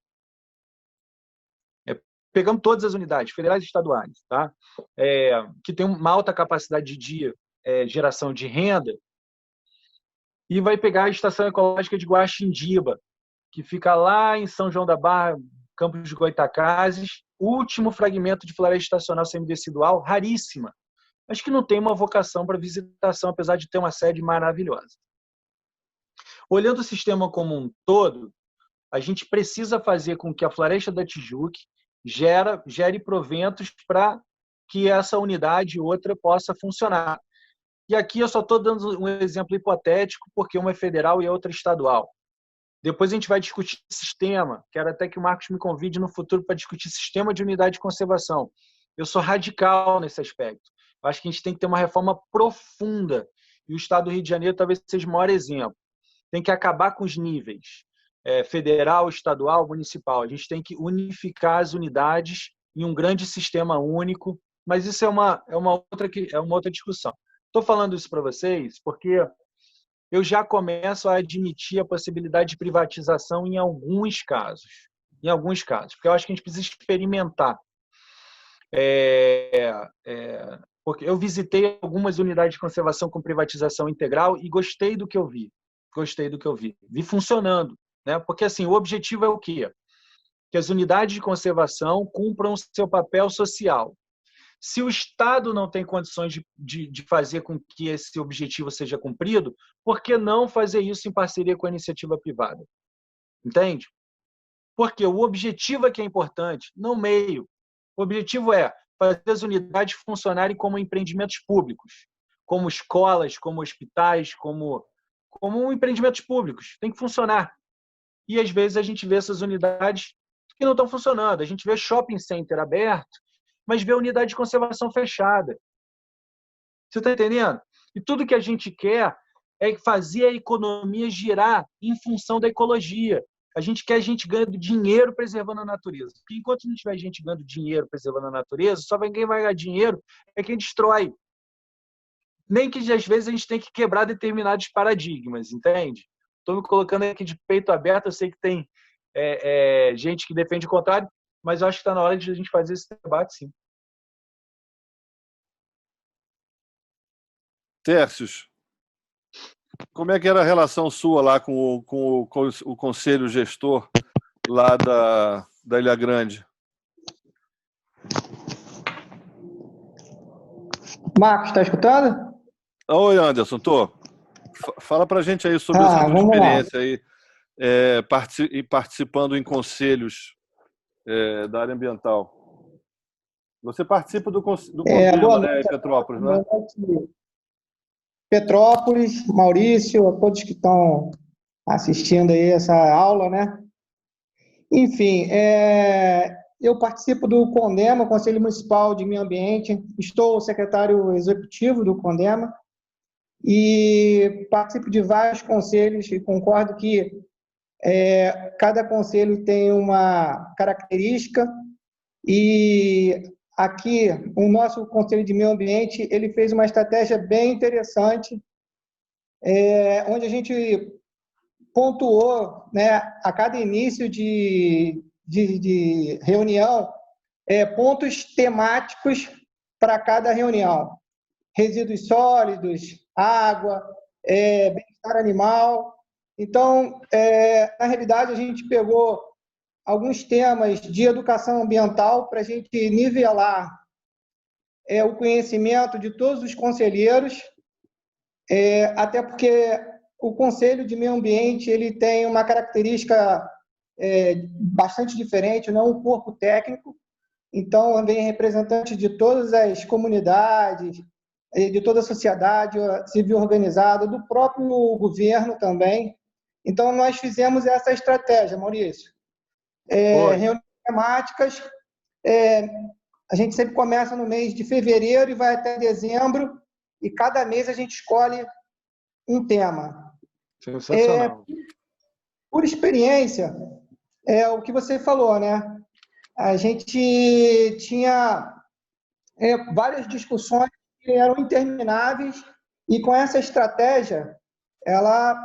Pegamos todas as unidades, federais e estaduais, tá? Que tem uma alta capacidade de geração de renda, e vai pegar a Estação Ecológica de Guaxindiba, que fica lá em São João da Barra, Campos de Goytacazes, último fragmento de floresta estacional semidecidual, raríssima, mas que não tem uma vocação para visitação, apesar de ter uma sede maravilhosa. Olhando o sistema como um todo, a gente precisa fazer com que a Floresta da Tijuca gere proventos para que essa unidade e outra possa funcionar. E aqui eu só estou dando um exemplo hipotético, porque uma é federal e a outra é estadual. Depois a gente vai discutir sistema. Quero até que o Marcos me convide no futuro para discutir sistema de unidade de conservação. Eu sou radical nesse aspecto. Acho que a gente tem que ter uma reforma profunda. E o Estado do Rio de Janeiro talvez seja o maior exemplo. Tem que acabar com os níveis federal, estadual, municipal. A gente tem que unificar as unidades em um grande sistema único mas isso é uma outra discussão. Estou falando isso para vocês porque eu já começo a admitir a possibilidade de privatização em alguns casos. Em alguns casos, porque eu acho que a gente precisa experimentar. Porque eu visitei algumas unidades de conservação com privatização integral e gostei do que eu vi. Gostei do que eu vi. Vi funcionando, né? Porque assim, o objetivo é o quê? Que as unidades de conservação cumpram o seu papel social. Se o Estado não tem condições de fazer com que esse objetivo seja cumprido, por que não fazer isso em parceria com a iniciativa privada? Entende? Porque o objetivo é que é importante, não o meio. O objetivo é fazer as unidades funcionarem como empreendimentos públicos, como escolas, como hospitais, como empreendimentos públicos. Tem que funcionar. E, às vezes, a gente vê essas unidades que não estão funcionando. A gente vê shopping center aberto, mas vê unidade de conservação fechada. Você está entendendo? E tudo que a gente quer é fazer a economia girar em função da ecologia. A gente quer gente ganhando dinheiro preservando a natureza. Porque enquanto não tiver gente ganhando dinheiro preservando a natureza, só quem vai ganhar dinheiro é quem destrói. Nem que, às vezes, a gente tem que quebrar determinados paradigmas, entende? Estou me colocando aqui de peito aberto, eu sei que tem gente que defende o contrário, mas eu acho que está na hora de a gente fazer esse debate, sim. Tércios, como é que era a relação sua lá com o conselho gestor lá da Ilha Grande? Marcos, está escutando? Oi, Anderson, tô. Fala pra gente aí sobre essa tua Vamos lá. experiência aí, participando em conselhos da área ambiental. Você participa do CONDEMA, né, em Petrópolis, não é? Petrópolis, Maurício, a todos que estão assistindo aí essa aula, né? Enfim, eu participo do CONDEMA, Conselho Municipal de Meio Ambiente, estou secretário executivo do CONDEMA e participo de vários conselhos e concordo que cada conselho tem uma característica e aqui o nosso Conselho de Meio Ambiente ele fez uma estratégia bem interessante, onde a gente pontuou, né, a cada início de reunião, pontos temáticos para cada reunião. Resíduos sólidos, água, bem-estar animal. Então, na realidade, a gente pegou alguns temas de educação ambiental para a gente nivelar o conhecimento de todos os conselheiros, até porque o Conselho de Meio Ambiente ele tem uma característica bastante diferente, não um corpo técnico, então vem representantes de todas as comunidades, de toda a sociedade civil organizada, do próprio governo também. Então, nós fizemos essa estratégia, Maurício. Reuniões temáticas, a gente sempre começa no mês de fevereiro e vai até dezembro, e cada mês a gente escolhe um tema. Sensacional. Por experiência, o que você falou, né? A gente tinha várias discussões que eram intermináveis e com essa estratégia, ela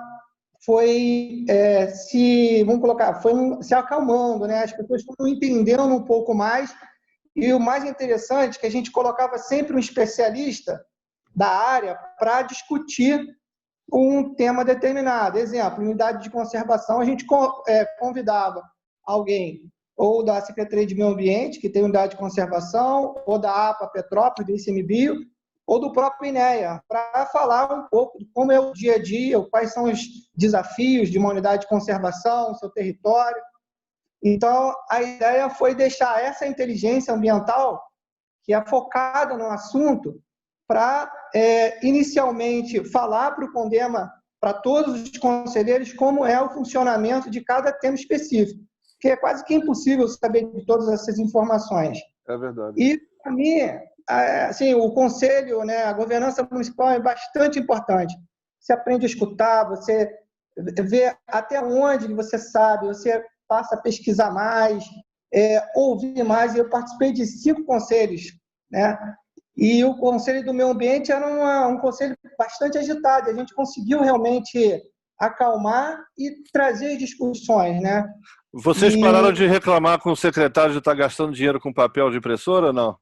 foi se acalmando, né? As pessoas foram entendendo um pouco mais e o mais interessante é que a gente colocava sempre um especialista da área para discutir um tema determinado. Exemplo, unidade de conservação, a gente convidava alguém ou da Secretaria de Meio Ambiente, que tem unidade de conservação, ou da APA Petrópolis, do ICMBio, ou do próprio INEA, para falar um pouco de como é o dia a dia, quais são os desafios de uma unidade de conservação, seu território. Então, a ideia foi deixar essa inteligência ambiental, que é focada no assunto, para, inicialmente, falar para o CONDEMA, para todos os conselheiros, como é o funcionamento de cada tema específico, que é quase que impossível saber de todas essas informações. É verdade. E, para mim, assim, o conselho, né, a governança municipal é bastante importante. Você aprende a escutar, você vê até onde você sabe, você passa a pesquisar mais, ouvir mais. Eu participei de 5 conselhos né? E o Conselho do Meio Ambiente era um conselho bastante agitado. A gente conseguiu realmente acalmar e trazer discussões, né? Vocês pararam de reclamar com o secretário de estar gastando dinheiro com papel de impressora ou não?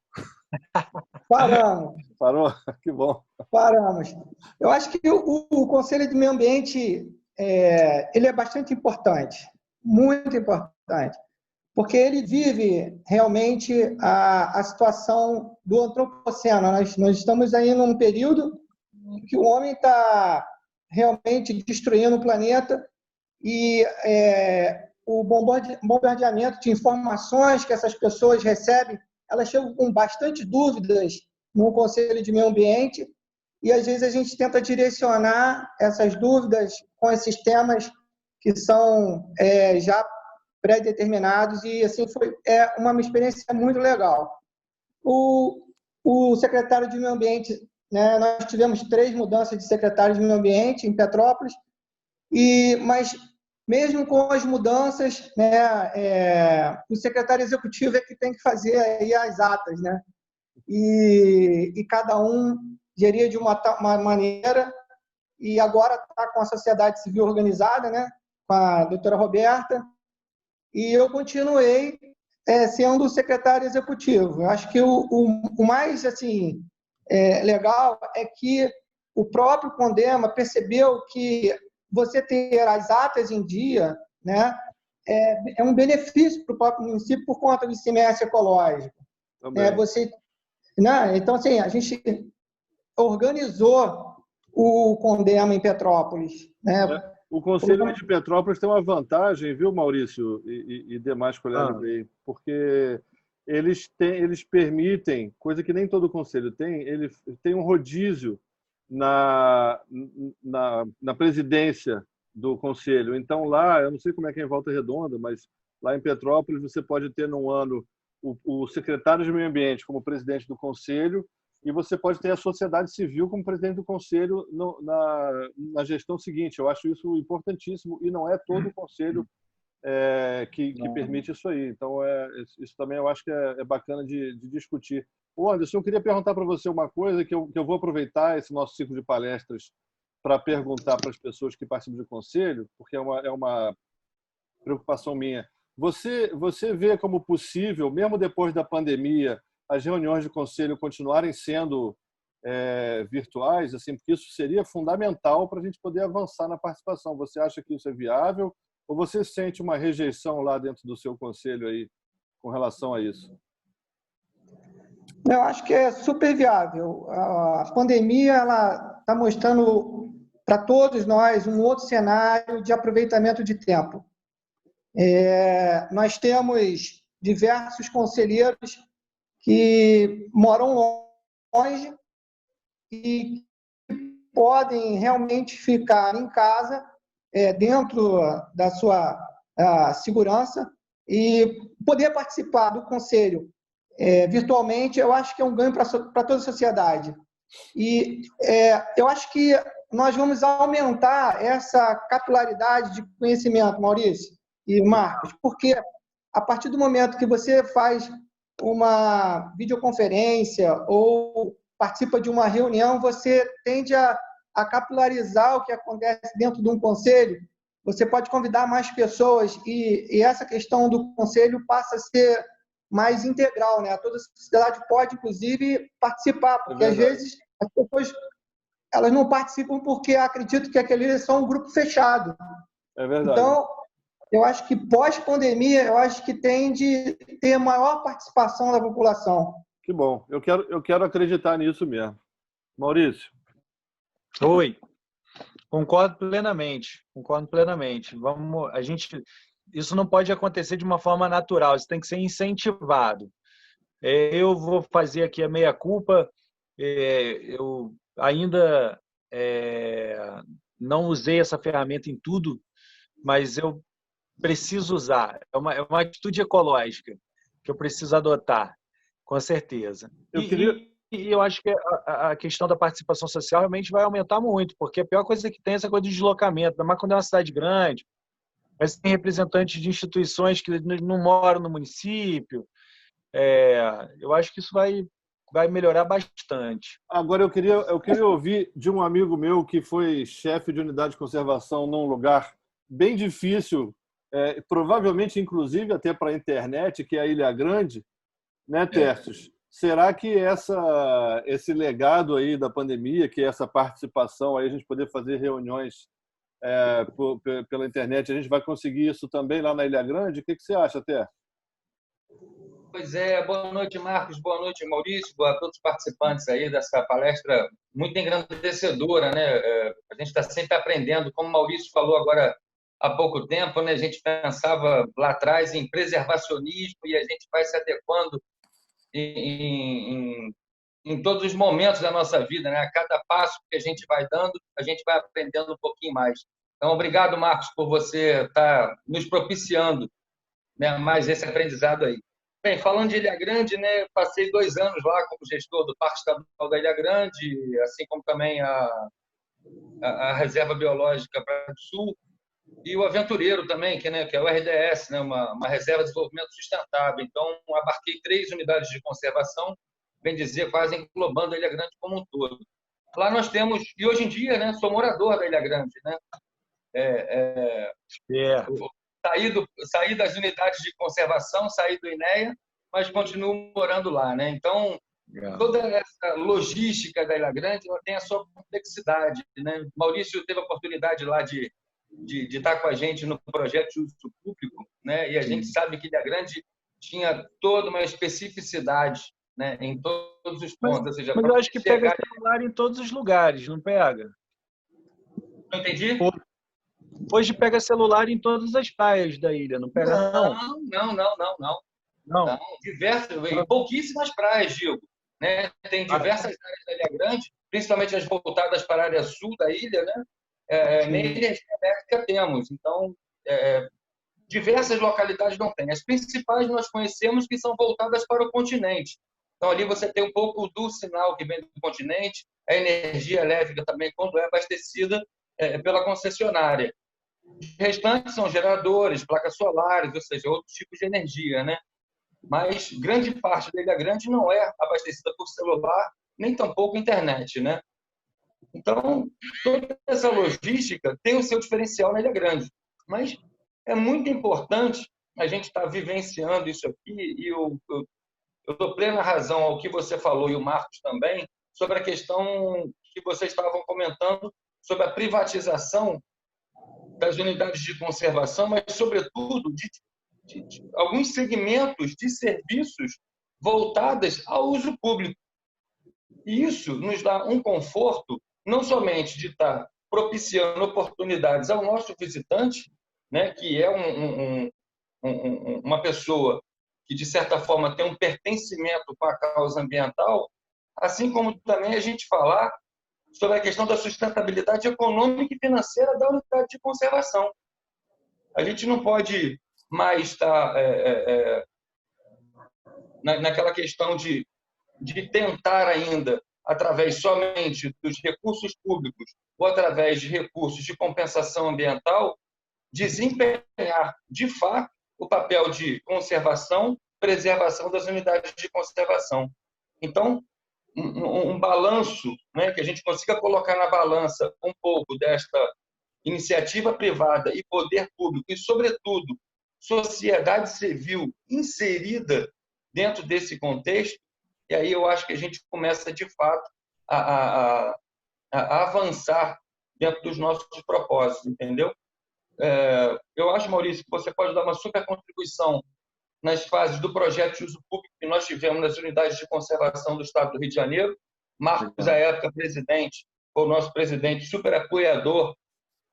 Paramos. Parou? Que bom. Paramos. Eu acho que o Conselho do Meio Ambiente ele é bastante importante, muito importante, porque ele vive realmente a situação do antropoceno. Nós estamos aí num período em que o homem está realmente destruindo o planeta e o bombardeamento de informações que essas pessoas recebem, elas chegam com bastante dúvidas no Conselho de Meio Ambiente e às vezes a gente tenta direcionar essas dúvidas com esses temas que são já pré-determinados e assim foi uma experiência muito legal. O secretário de Meio Ambiente, né, nós tivemos 3 mudanças de secretário de Meio Ambiente em Petrópolis, mas mesmo com as mudanças, né, o secretário executivo é que tem que fazer aí as atas, né? E cada um geria de uma maneira, e agora está com a sociedade civil organizada, né, com a doutora Roberta, e eu continuei sendo o secretário executivo. Eu acho que o mais assim, legal é que o próprio Condema percebeu que você ter as atas em dia, né, é um benefício para o próprio município por conta do ICMS ecológico. Né? Então, assim, a gente organizou o Condema em Petrópolis, né? O Conselho de Petrópolis tem uma vantagem, viu, Maurício e demais colegas aí, porque eles permitem, coisa que nem todo conselho tem, ele tem um rodízio na presidência do conselho. Então lá, eu não sei como é que é em Volta Redonda, mas lá em Petrópolis você pode ter num ano o secretário de Meio Ambiente como presidente do conselho e você pode ter a sociedade civil como presidente do conselho na gestão seguinte. Eu acho isso importantíssimo e não é todo o conselho que permite isso aí. Então, isso também eu acho que é bacana de discutir. Ô Anderson, eu queria perguntar para você uma coisa que eu vou aproveitar esse nosso ciclo de palestras para perguntar para as pessoas que participam do conselho, porque é uma preocupação minha. Você vê como possível, mesmo depois da pandemia, as reuniões de conselho continuarem sendo virtuais, assim, porque isso seria fundamental para a gente poder avançar na participação. Você acha que isso é viável ou você sente uma rejeição lá dentro do seu conselho aí com relação a isso? Eu acho que é super viável. A pandemia ela está mostrando para todos nós um outro cenário de aproveitamento de tempo. Nós temos diversos conselheiros que moram longe e podem realmente ficar em casa, dentro da sua segurança, e poder participar do conselho virtualmente. Eu acho que é um ganho para toda a sociedade. E eu acho que nós vamos aumentar essa capilaridade de conhecimento, Maurício e Marcos, porque a partir do momento que você faz uma videoconferência ou participa de uma reunião, você tende a capilarizar o que acontece dentro de um conselho. Você pode convidar mais pessoas e essa questão do conselho passa a ser mais integral, né? Toda a sociedade pode, inclusive, participar, porque às vezes as pessoas elas não participam porque acreditam que aquele é só um grupo fechado. É verdade. Então, eu acho que pós-pandemia, eu acho que tem de ter maior participação da população. Que bom. Eu quero acreditar nisso mesmo. Maurício. Oi. Concordo plenamente. Isso não pode acontecer de uma forma natural, isso tem que ser incentivado. Eu vou fazer aqui a meia-culpa. Eu ainda não usei essa ferramenta em tudo, mas eu preciso usar. É uma atitude ecológica que eu preciso adotar, com certeza. E eu acho que a questão da participação social realmente vai aumentar muito, porque a pior coisa que tem é essa coisa de deslocamento, ainda mais quando é uma cidade grande, mas tem representantes de instituições que não moram no município. Eu acho que isso vai vai melhorar bastante. Agora, eu queria ouvir de um amigo meu que foi chefe de unidade de conservação num lugar bem difícil, provavelmente, inclusive, até para a internet, que é a Ilha Grande, né, Tercios? Será que esse legado aí da pandemia, que é essa participação, aí a gente poder fazer reuniões pela internet, a gente vai conseguir isso também lá na Ilha Grande? O que você acha, Té? Pois é, boa noite, Marcos, boa noite, Maurício, boa a todos os participantes aí dessa palestra muito engrandecedora, né? A gente está sempre aprendendo, como o Maurício falou agora há pouco tempo, né? A gente pensava lá atrás em preservacionismo e a gente vai se adequando em todos os momentos da nossa vida, né? A cada passo que a gente vai dando, a gente vai aprendendo um pouquinho mais. Então, obrigado, Marcos, por você estar nos propiciando, né, mais esse aprendizado aí. Bem, falando de Ilha Grande, né, passei 2 anos lá como gestor do Parque Estadual da Ilha Grande, assim como também a Reserva Biológica Praia do Sul, e o Aventureiro também, que é o RDS, né, uma Reserva de Desenvolvimento Sustentável. Então, abarquei 3 unidades de conservação, bem dizer, quase englobando a Ilha Grande como um todo. Lá nós temos, e hoje em dia, né, sou morador da Ilha Grande, né? Saí das unidades de conservação, saí do INEA, mas continuo morando lá, né? Então, toda essa logística da Ilha Grande tem a sua complexidade, né? Maurício teve a oportunidade lá de estar com a gente no projeto de uso público, né? E a gente sabe que Ilha Grande tinha toda uma especificidade, né, em todos os pontos. Ou seja, mas eu acho que pega celular em todos os lugares, não pega? Não entendi? Hoje pega celular em todas as praias da ilha, não pega? Não. Pouquíssimas praias, digo. Né? Tem diversas áreas da Ilha Grande, principalmente as voltadas para a área sul da ilha, né? Nem energia elétrica temos. Então, diversas localidades não tem. As principais nós conhecemos que são voltadas para o continente. Então, ali você tem um pouco do sinal que vem do continente, a energia elétrica também, quando é abastecida pela concessionária. Os restantes são geradores, placas solares, ou seja, outros tipos de energia, né? Mas grande parte da Ilha Grande não é abastecida por celular, nem tampouco internet, né? Então, toda essa logística tem o seu diferencial na Ilha Grande. Mas é muito importante a gente estar vivenciando isso aqui, e eu dou plena razão ao que você falou, e o Marcos também, sobre a questão que vocês estavam comentando sobre a privatização das unidades de conservação, mas, sobretudo, de alguns segmentos de serviços voltados ao uso público. E isso nos dá um conforto, não somente de estar propiciando oportunidades ao nosso visitante, né, que é uma pessoa que, de certa forma, tem um pertencimento com a causa ambiental, assim como também a gente falar sobre a questão da sustentabilidade econômica e financeira da unidade de conservação. A gente não pode mais estar naquela questão de tentar ainda, através somente dos recursos públicos ou através de recursos de compensação ambiental, desempenhar, de fato, o papel de conservação, preservação das unidades de conservação. Então, um balanço, né, que a gente consiga colocar na balança um pouco desta iniciativa privada e poder público e, sobretudo, sociedade civil inserida dentro desse contexto, e aí eu acho que a gente começa, de fato, a avançar dentro dos nossos propósitos, entendeu? Eu acho, Maurício, que você pode dar uma super contribuição nas fases do projeto de uso público que nós tivemos nas unidades de conservação do Estado do Rio de Janeiro. Marcos, à época, presidente, foi o nosso presidente super apoiador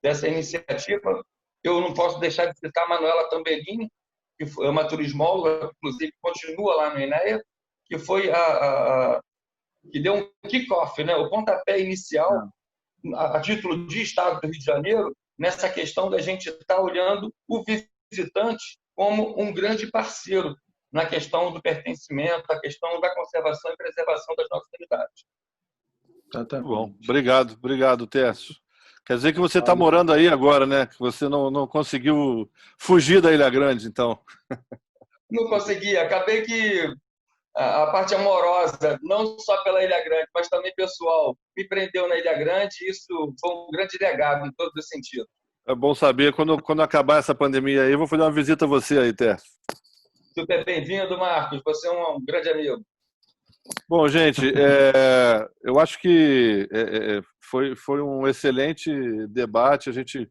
dessa iniciativa. Eu não posso deixar de citar a Manuela Tambellini, que é uma turismóloga, inclusive continua lá no INEA, que foi que deu um kick-off, né, o pontapé inicial, a título de Estado do Rio de Janeiro, nessa questão da gente estar olhando o visitante como um grande parceiro na questão do pertencimento, a questão da conservação e preservação das nossas unidades. Tá bom. Obrigado, Tércio. Quer dizer que você está morando aí agora, né? Que você não conseguiu fugir da Ilha Grande, então. Não consegui. Acabei que a parte amorosa, não só pela Ilha Grande, mas também pessoal, me prendeu na Ilha Grande, e isso foi um grande legado em todos os sentidos. É bom saber. Quando acabar essa pandemia aí, eu vou fazer uma visita a você aí, Tércio. Super bem-vindo, Marcos. Você é um grande amigo. Bom, gente, eu acho que foi um excelente debate. A gente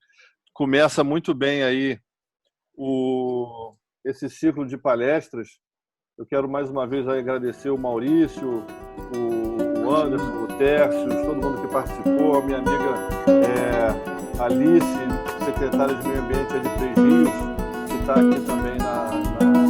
começa muito bem aí esse ciclo de palestras. Eu quero mais uma vez agradecer o Maurício, o Anderson, o Tércio, todo mundo que participou, a minha amiga Alice, secretária de Meio Ambiente de Três Rios, que está aqui também na